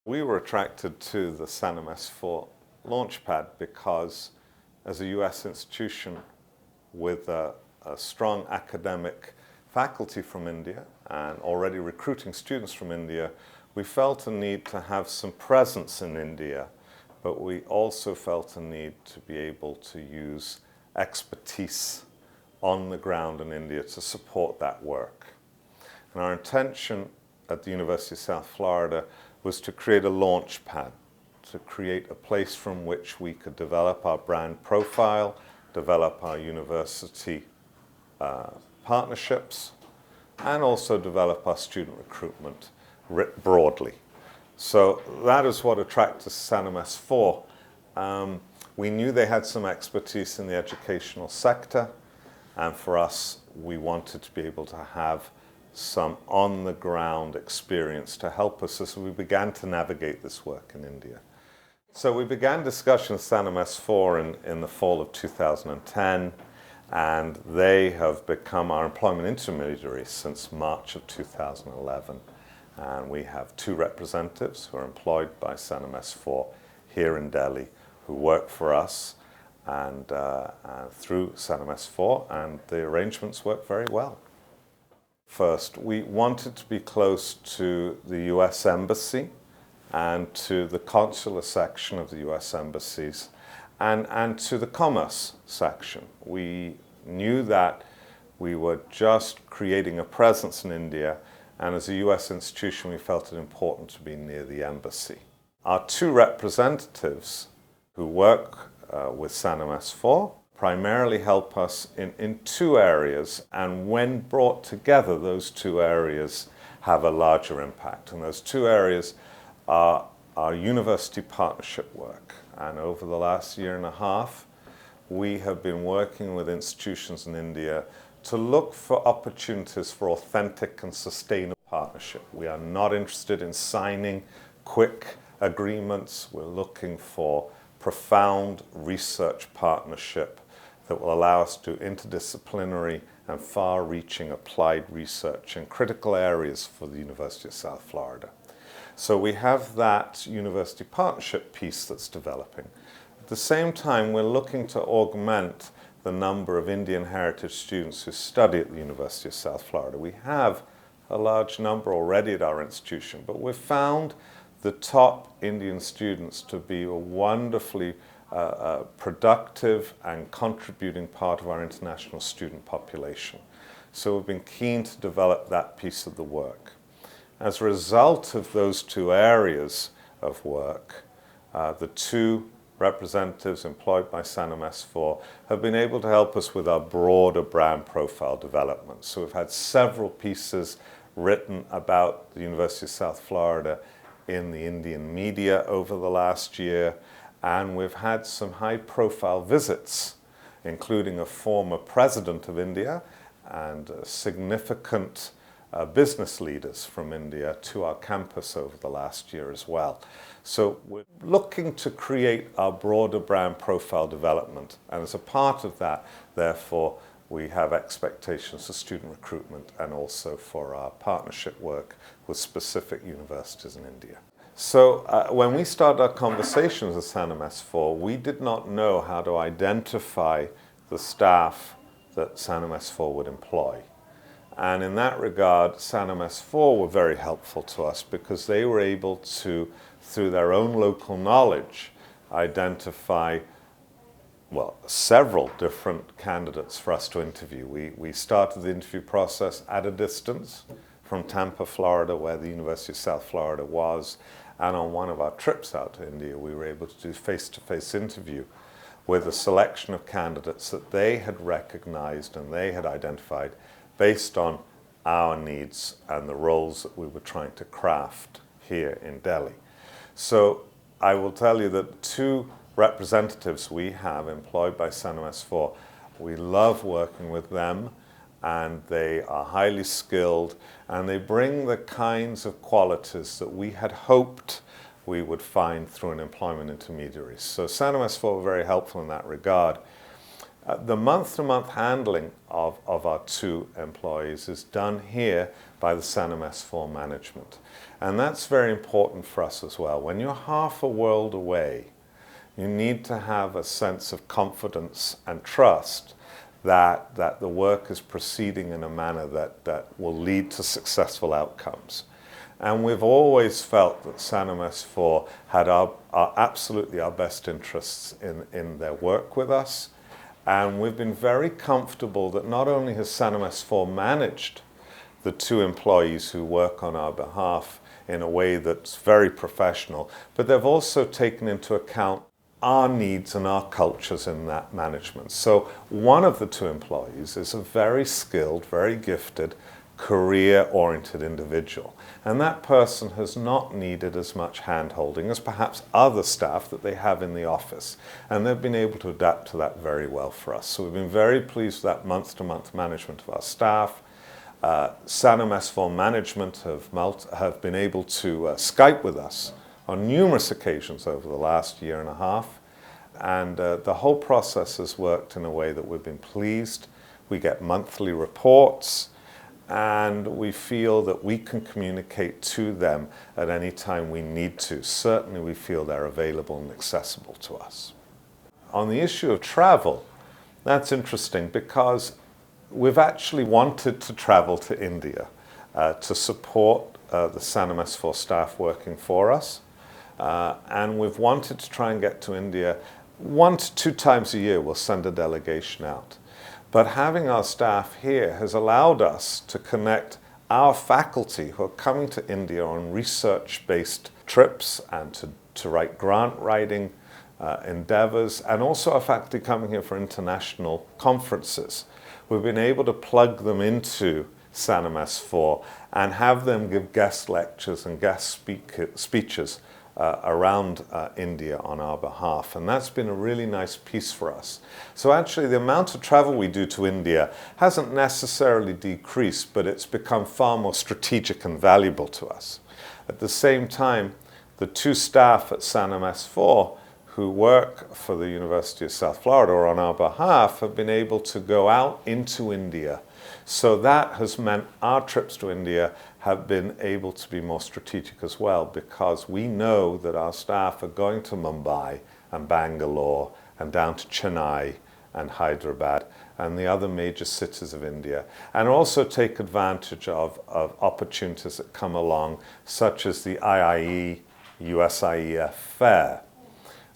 We were attracted to the Sannam S4 LaunchPad because as a US institution with a strong academic faculty from India and already recruiting students from India, we felt a need to have some presence in India, but we also felt a need to be able to use expertise on the ground in India to support that work. And our intention at the University of South Florida was to create a launch pad, to create a place from which we could develop our brand profile, develop our university partnerships, and also develop our student recruitment broadly. So that is what attracted us to Sannam S4. We knew they had some expertise in the educational sector, and for us, we wanted to be able to have some on-the-ground experience to help us as we began to navigate this work in India. So we began discussions with Sannam S4 in the fall of 2010, and they have become our employment intermediary since March of 2011. And we have 2 representatives who are employed by Sannam S4 here in Delhi who work for us and through Sannam S4, and the arrangements work very well. First, we wanted to be close to the US Embassy and to the consular section of the US embassies and to the commerce section. We knew that we were just creating a presence in India, and as a US institution we felt it important to be near the embassy. Our 2 representatives who work with Sannam S4 primarily help us in 2 areas, and when brought together those 2 areas have a larger impact. And those 2 areas are our university partnership work. And over the last year and a half, we have been working with institutions in India to look for opportunities for authentic and sustainable partnership. We are not interested in signing quick agreements. We're looking for profound research partnership that will allow us to do interdisciplinary and far-reaching applied research in critical areas for the University of South Florida. So we have that university partnership piece that's developing. At the same time, we're looking to augment the number of Indian heritage students who study at the University of South Florida. We have a large number already at our institution, but we've found the top Indian students to be a wonderfully productive and contributing part of our international student population. So we've been keen to develop that piece of the work. As a result of those 2 areas of work, the 2 representatives employed by Sannam S4 have been able to help us with our broader brand profile development. So we've had several pieces written about the University of South Florida in the Indian media over the last year, and we've had some high-profile visits, including a former president of India and significant business leaders from India to our campus over the last year as well. So we're looking to create our broader brand profile development, and as a part of that, therefore, we have expectations for student recruitment and also for our partnership work with specific universities in India. So when we started our conversations with Sannam S4, we did not know how to identify the staff that Sannam S4 would employ. And in that regard, Sannam S4 were very helpful to us because they were able to, through their own local knowledge, identify several different candidates for us to interview. We started the interview process at a distance from Tampa, Florida, where the University of South Florida was. And on one of our trips out to India, we were able to do face-to-face interview with a selection of candidates that they had recognized and they had identified based on our needs and the roles that we were trying to craft here in Delhi. So I will tell you that 2 representatives we have employed by Sannam S4, we love working with them, and they are highly skilled, and they bring the kinds of qualities that we had hoped we would find through an employment intermediary. So Sannam S4 were very helpful in that regard. The month-to-month handling of our 2 employees is done here by the Sannam S4 management. And that's very important for us as well. When you're half a world away, you need to have a sense of confidence and trust that the work is proceeding in a manner that will lead to successful outcomes. And we've always felt that Sannam S4 had absolutely our best interests in their work with us. And we've been very comfortable that not only has Sannam S4 managed the 2 employees who work on our behalf in a way that's very professional, but they've also taken into account our needs and our cultures in that management. So one of the 2 employees is a very skilled, very gifted, career-oriented individual. And that person has not needed as much hand-holding as perhaps other staff that they have in the office. And they've been able to adapt to that very well for us. So we've been very pleased with that month-to-month management of our staff. Sannam S4 management have been able to Skype with us on numerous occasions over the last year and a half. And the whole process has worked in a way that we've been pleased. We get monthly reports, and we feel that we can communicate to them at any time we need to. Certainly we feel they're available and accessible to us. On the issue of travel, that's interesting because we've actually wanted to travel to India to support the Sannam S4 staff working for us. And we've wanted to try and get to India 1 to 2 times a year. We'll send a delegation out. But having our staff here has allowed us to connect our faculty who are coming to India on research-based trips and to write grant writing endeavors, and also our faculty coming here for international conferences. We've been able to plug them into Sannam S4 and have them give guest lectures and guest speeches around India on our behalf, and that's been a really nice piece for us. So actually the amount of travel we do to India hasn't necessarily decreased, but it's become far more strategic and valuable to us. At the same time, the 2 staff at Sannam S4 who work for the University of South Florida or on our behalf have been able to go out into India. So that has meant our trips to India have been able to be more strategic as well, because we know that our staff are going to Mumbai and Bangalore and down to Chennai and Hyderabad and the other major cities of India, and also take advantage of opportunities that come along, such as the IIE USIEF Fair,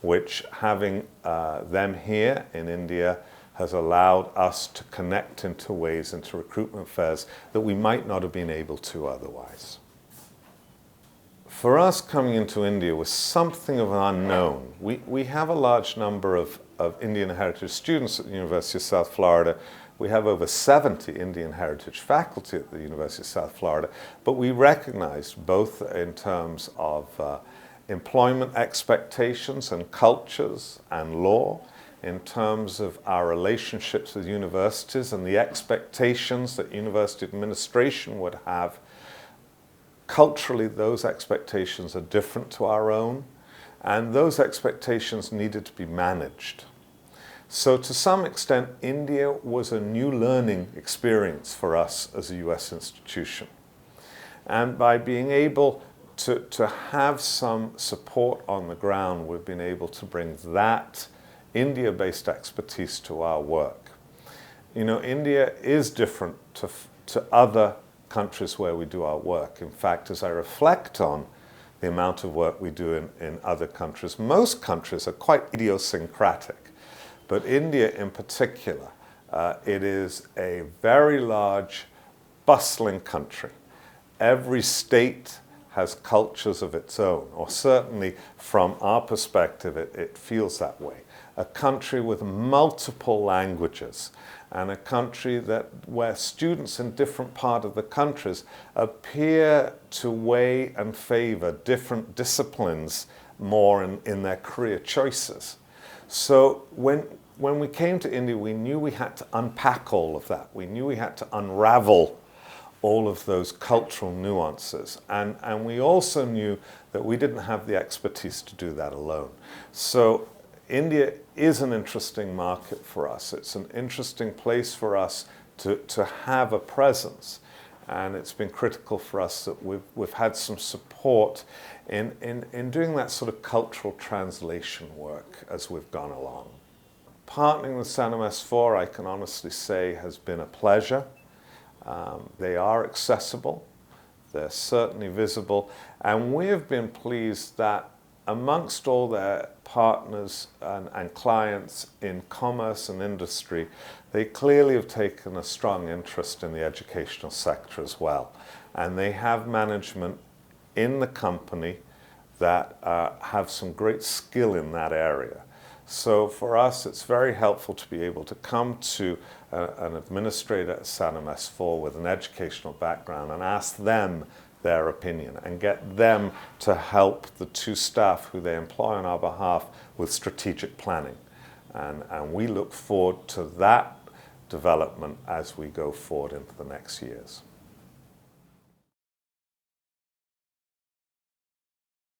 which having them here in India has allowed us to connect into ways into recruitment fairs that we might not have been able to otherwise. For us, coming into India was something of an unknown. We have a large number of Indian heritage students at the University of South Florida. We have over 70 Indian heritage faculty at the University of South Florida, but we recognized both in terms of employment expectations and cultures and law, in terms of our relationships with universities and the expectations that university administration would have. Culturally, those expectations are different to our own, and those expectations needed to be managed. So to some extent, India was a new learning experience for us as a US institution. And by being able to have some support on the ground, we've been able to bring that India-based expertise to our work. You know, India is different to other countries where we do our work. In fact, as I reflect on the amount of work we do in other countries, most countries are quite idiosyncratic. But India in particular, it is a very large, bustling country. Every state has cultures of its own, or certainly from our perspective, it feels that way. A country with multiple languages, and a country where students in different parts of the countries appear to weigh and favor different disciplines more in their career choices. So when we came to India, we knew we had to unpack all of that. We knew we had to unravel all of those cultural nuances. And we also knew that we didn't have the expertise to do that alone. So India is an interesting market for us. It's an interesting place for us to have a presence. And it's been critical for us that we've had some support in doing that sort of cultural translation work as we've gone along. Partnering with Sannam S4, I can honestly say, has been a pleasure. They are accessible, they're certainly visible, and we have been pleased that amongst all their partners and clients in commerce and industry, they clearly have taken a strong interest in the educational sector as well. And they have management in the company that have some great skill in that area. So for us, it's very helpful to be able to come to an administrator at Sannam S4 with an educational background and ask them their opinion and get them to help the two staff who they employ on our behalf with strategic planning. And we look forward to that development as we go forward into the next years.